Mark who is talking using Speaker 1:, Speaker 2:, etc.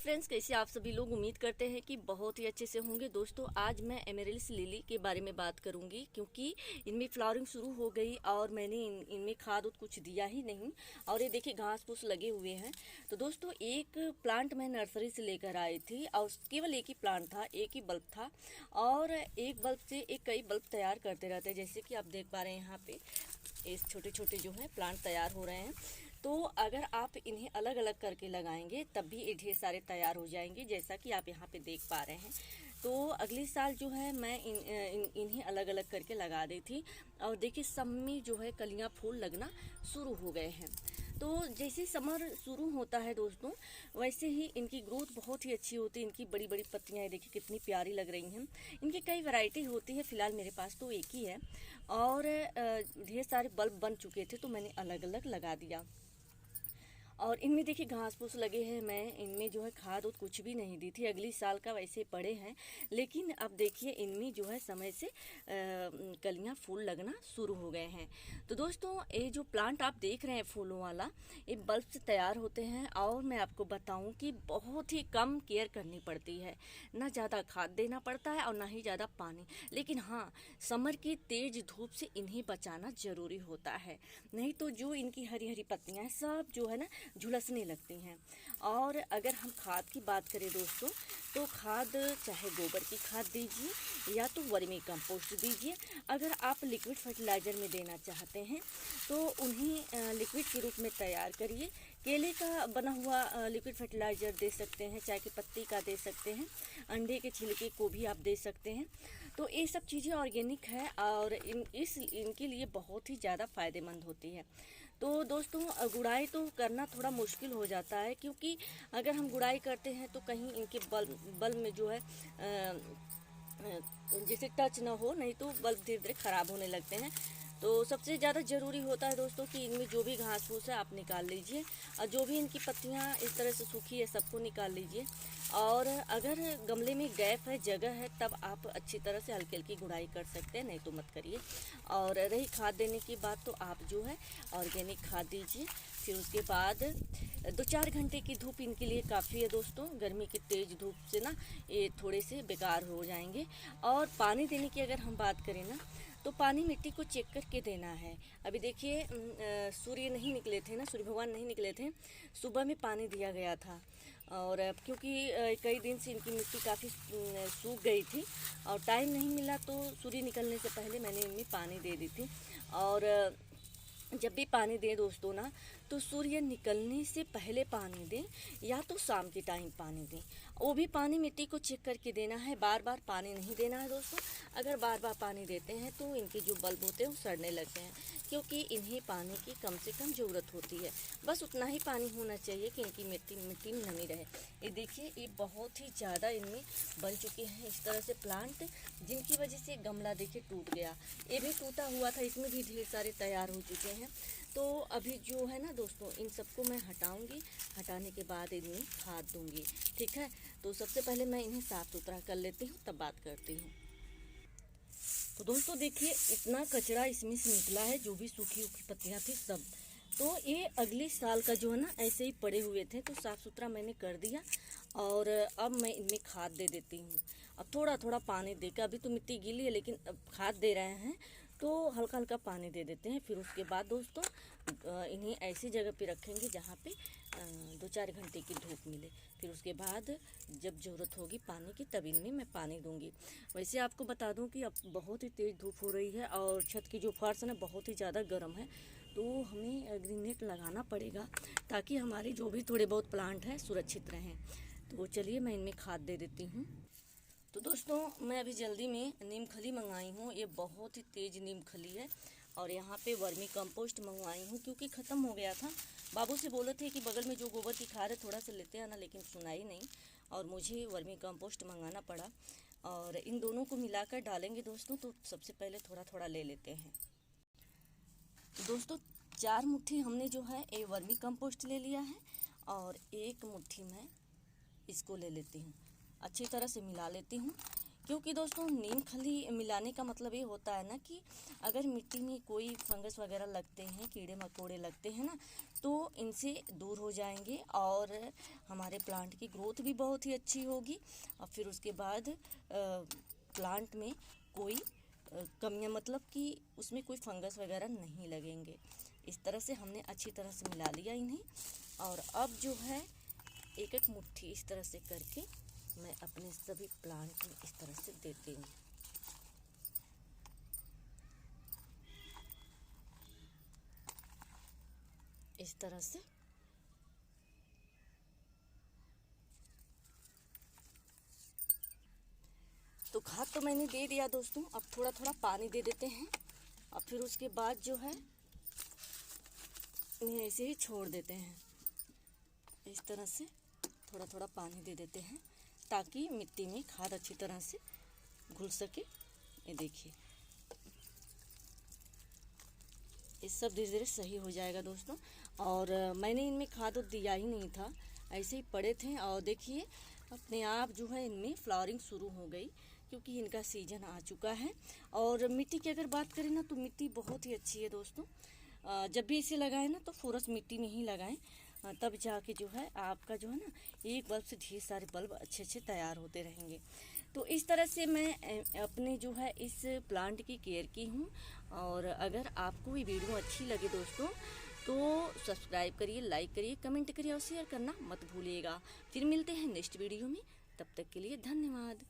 Speaker 1: Friends, कैसे आप सभी लोग। उम्मीद करते हैं कि बहुत ही अच्छे से होंगे। दोस्तों, आज मैं एमेरिल्स लिली के बारे में बात करूंगी क्योंकि इनमें फ्लावरिंग शुरू हो गई और मैंने इनमें खाद कुछ दिया ही नहीं। और ये देखिए घास फूस लगे हुए हैं। तो दोस्तों, एक प्लांट मैं नर्सरी से लेकर आई थी और केवल एक ही प्लांट था, एक ही बल्ब था। और एक बल्ब से एक कई बल्ब तैयार करते रहते हैं, जैसे कि आप देख पा रहे हैं यहाँ पे इस छोटे छोटे जो है प्लांट तैयार हो रहे हैं। तो अगर आप इन्हें अलग अलग करके लगाएंगे तब भी ये ढेर सारे तैयार हो जाएंगे, जैसा कि आप यहाँ पे देख पा रहे हैं। तो अगले साल जो है मैं इन्हें अलग अलग करके लगा दी थी और देखिए सब में जो है कलियाँ फूल लगना शुरू हो गए हैं। तो जैसे समर शुरू होता है दोस्तों, वैसे ही इनकी ग्रोथ बहुत ही अच्छी होती है। इनकी बड़ी बड़ी पत्तियाँ देखिए कितनी प्यारी लग रही हैं। इनकी कई वैरायटी होती है, फ़िलहाल मेरे पास तो एक ही है और ढेर सारे बल्ब बन चुके थे तो मैंने अलग अलग लगा दिया। और इनमें देखिए घास फूस लगे हैं, मैं इनमें जो है खाद उद कुछ भी नहीं दी थी, अगली साल का वैसे पड़े हैं। लेकिन अब देखिए इनमें जो है समय से कलियां फूल लगना शुरू हो गए हैं। तो दोस्तों, ये जो प्लांट आप देख रहे हैं फूलों वाला, ये बल्ब से तैयार होते हैं और मैं आपको बताऊं कि बहुत ही कम केयर करनी पड़ती है। ना ज़्यादा खाद देना पड़ता है और ना ही ज़्यादा पानी। लेकिन हाँ, समर की तेज़ धूप से इन्हें बचाना ज़रूरी होता है, नहीं तो जो इनकी हरी हरी पत्तियाँ हैं सब जो है ना झुलसने लगती हैं। और अगर हम खाद की बात करें दोस्तों, तो खाद चाहे गोबर की खाद दीजिए या तो वर्मी कंपोस्ट दीजिए। अगर आप लिक्विड फर्टिलाइज़र में देना चाहते हैं तो उन्हें लिक्विड के रूप में तैयार करिए। केले का बना हुआ लिक्विड फर्टिलाइज़र दे सकते हैं, चाय की पत्ती का दे सकते हैं, अंडे के छिलके को भी आप दे सकते हैं। तो ये सब चीज़ें ऑर्गेनिक है और इनके लिए बहुत ही ज़्यादा फ़ायदेमंद होती है। तो दोस्तों, गुड़ाई तो करना थोड़ा मुश्किल हो जाता है, क्योंकि अगर हम गुड़ाई करते हैं तो कहीं इनके बल्ब में जो है जैसे टच ना हो, नहीं तो बल्ब धीरे धीरे ख़राब होने लगते हैं। तो सबसे ज़्यादा ज़रूरी होता है दोस्तों कि इनमें जो भी घास फूस है आप निकाल लीजिए और जो भी इनकी पत्तियाँ इस तरह से सूखी है सबको निकाल लीजिए। और अगर गमले में गैप है, जगह है, तब आप अच्छी तरह से हल्की हल्की गुड़ाई कर सकते हैं, नहीं तो मत करिए। और रही खाद देने की बात, तो आप जो है ऑर्गेनिक खाद दीजिए। फिर उसके बाद 2-4 घंटे की धूप इनके लिए काफ़ी है दोस्तों। गर्मी की तेज़ धूप से ना ये थोड़े से बेकार हो जाएंगे। और पानी देने की अगर हम बात करें ना, तो पानी मिट्टी को चेक करके देना है। अभी देखिए सूर्य नहीं निकले थे ना, सूर्य भगवान नहीं निकले थे, सुबह में पानी दिया गया था। और क्योंकि कई दिन से इनकी मिट्टी काफ़ी सूख गई थी और टाइम नहीं मिला, तो सूर्य निकलने से पहले मैंने इनमें पानी दे दी थी। और जब भी पानी दें दोस्तों ना, तो सूर्य निकलने से पहले पानी दें या तो शाम के टाइम पानी दें। वो भी पानी मिट्टी को चेक करके देना है, बार बार पानी नहीं देना है दोस्तों। अगर बार बार पानी देते हैं तो इनके जो बल्ब होते हैं वो सड़ने लगते हैं, क्योंकि इन्हें पानी की कम से कम ज़रूरत होती है। बस उतना ही पानी होना चाहिए कि इनकी मिट्टी में नमी रहे। ये देखिए ये बहुत ही ज़्यादा इनमें बन चुके हैं इस तरह से प्लांट, जिनकी वजह से गमला देखिए टूट गया। ये भी टूटा हुआ था, इसमें भी ढेर सारे तैयार हो चुके हैं। तो अभी जो है ना दोस्तों, इन सबको मैं हटाऊंगी, हटाने के बाद इन्हें खाद दूंगी, ठीक है। तो सबसे पहले मैं इन्हें साफ़ सुथरा कर लेती हूँ, तब बात करती हूँ। तो दोस्तों देखिए इतना कचरा इसमें से निकला है, जो भी सूखी सूखी पत्तियाँ थी सब। तो ये अगले साल का जो है ना ऐसे ही पड़े हुए थे, तो साफ़ सुथरा मैंने कर दिया। और अब मैं इनमें खाद दे देती हूँ। अब थोड़ा थोड़ा पानी देकर, अभी तो मिट्टी गीली है लेकिन अब खाद दे रहे हैं तो हल्का हल्का पानी दे देते हैं। फिर उसके बाद दोस्तों इन्हें ऐसी जगह पे रखेंगे जहाँ पे 2-4 घंटे की धूप मिले। फिर उसके बाद जब ज़रूरत होगी पानी की तब इनमें मैं पानी दूंगी। वैसे आपको बता दूं कि अब बहुत ही तेज़ धूप हो रही है और छत की जो फर्श है ना बहुत ही ज़्यादा गर्म है, तो हमें ग्रीन नेट लगाना पड़ेगा ताकि हमारे जो भी थोड़े बहुत प्लांट हैं सुरक्षित रहें। तो चलिए मैं इनमें खाद दे देती हूँ। तो दोस्तों, मैं अभी जल्दी में नीम खली मंगाई हूँ, ये बहुत ही तेज़ नीम खली है। और यहाँ पे वर्मी कंपोस्ट मंगवाई हूँ क्योंकि ख़त्म हो गया था। बाबू से बोले थे कि बगल में जो गोबर की खाद है थोड़ा सा लेते आना, लेकिन सुनाई नहीं और मुझे वर्मी कंपोस्ट मंगाना पड़ा। और इन दोनों को मिलाकर डालेंगे दोस्तों। तो सबसे पहले थोड़ा थोड़ा ले लेते हैं। तो दोस्तों 4 मुट्ठी हमने जो है ये वर्मी कंपोस्ट ले लिया है और 1 मुट्ठी मैं इसको ले लेती हूँ, अच्छी तरह से मिला लेती हूँ। क्योंकि दोस्तों नीम खली मिलाने का मतलब ये होता है ना कि अगर मिट्टी में कोई फंगस वगैरह लगते हैं, कीड़े मकोड़े लगते हैं ना, तो इनसे दूर हो जाएंगे और हमारे प्लांट की ग्रोथ भी बहुत ही अच्छी होगी। और फिर उसके बाद प्लांट में कोई कमियां, मतलब कि उसमें कोई फंगस वगैरह नहीं लगेंगे। इस तरह से हमने अच्छी तरह से मिला लिया इन्हें। और अब जो है एक एक मुट्ठी इस तरह से करके मैं अपने सभी प्लांट में इस तरह से देती हूँ। इस तरह से तो खाद तो मैंने दे दिया दोस्तों। अब थोड़ा थोड़ा पानी दे देते हैं और फिर उसके बाद जो है इन्हें ऐसे ही छोड़ देते हैं। इस तरह से थोड़ा थोड़ा पानी दे देते हैं ताकि मिट्टी में खाद अच्छी तरह से घुल सके। ये देखिए, ये सब धीरे धीरे सही हो जाएगा दोस्तों। और मैंने इनमें खाद दिया ही नहीं था, ऐसे ही पड़े थे। और देखिए अपने आप जो है इनमें फ्लावरिंग शुरू हो गई, क्योंकि इनका सीजन आ चुका है। और मिट्टी की अगर बात करें ना तो मिट्टी बहुत ही अच्छी है दोस्तों। जब भी इसे लगाएं ना तो फोरस मिट्टी में ही लगाएं, तब जाके जो है आपका जो है ना एक बल्ब से ढेर सारे बल्ब अच्छे अच्छे तैयार होते रहेंगे। तो इस तरह से मैं अपने जो है इस प्लांट की केयर की हूँ। और अगर आपको ये वीडियो अच्छी लगे दोस्तों तो सब्सक्राइब करिए, लाइक करिए, कमेंट करिए और शेयर करना मत भूलिएगा। फिर मिलते हैं नेक्स्ट वीडियो में, तब तक के लिए धन्यवाद।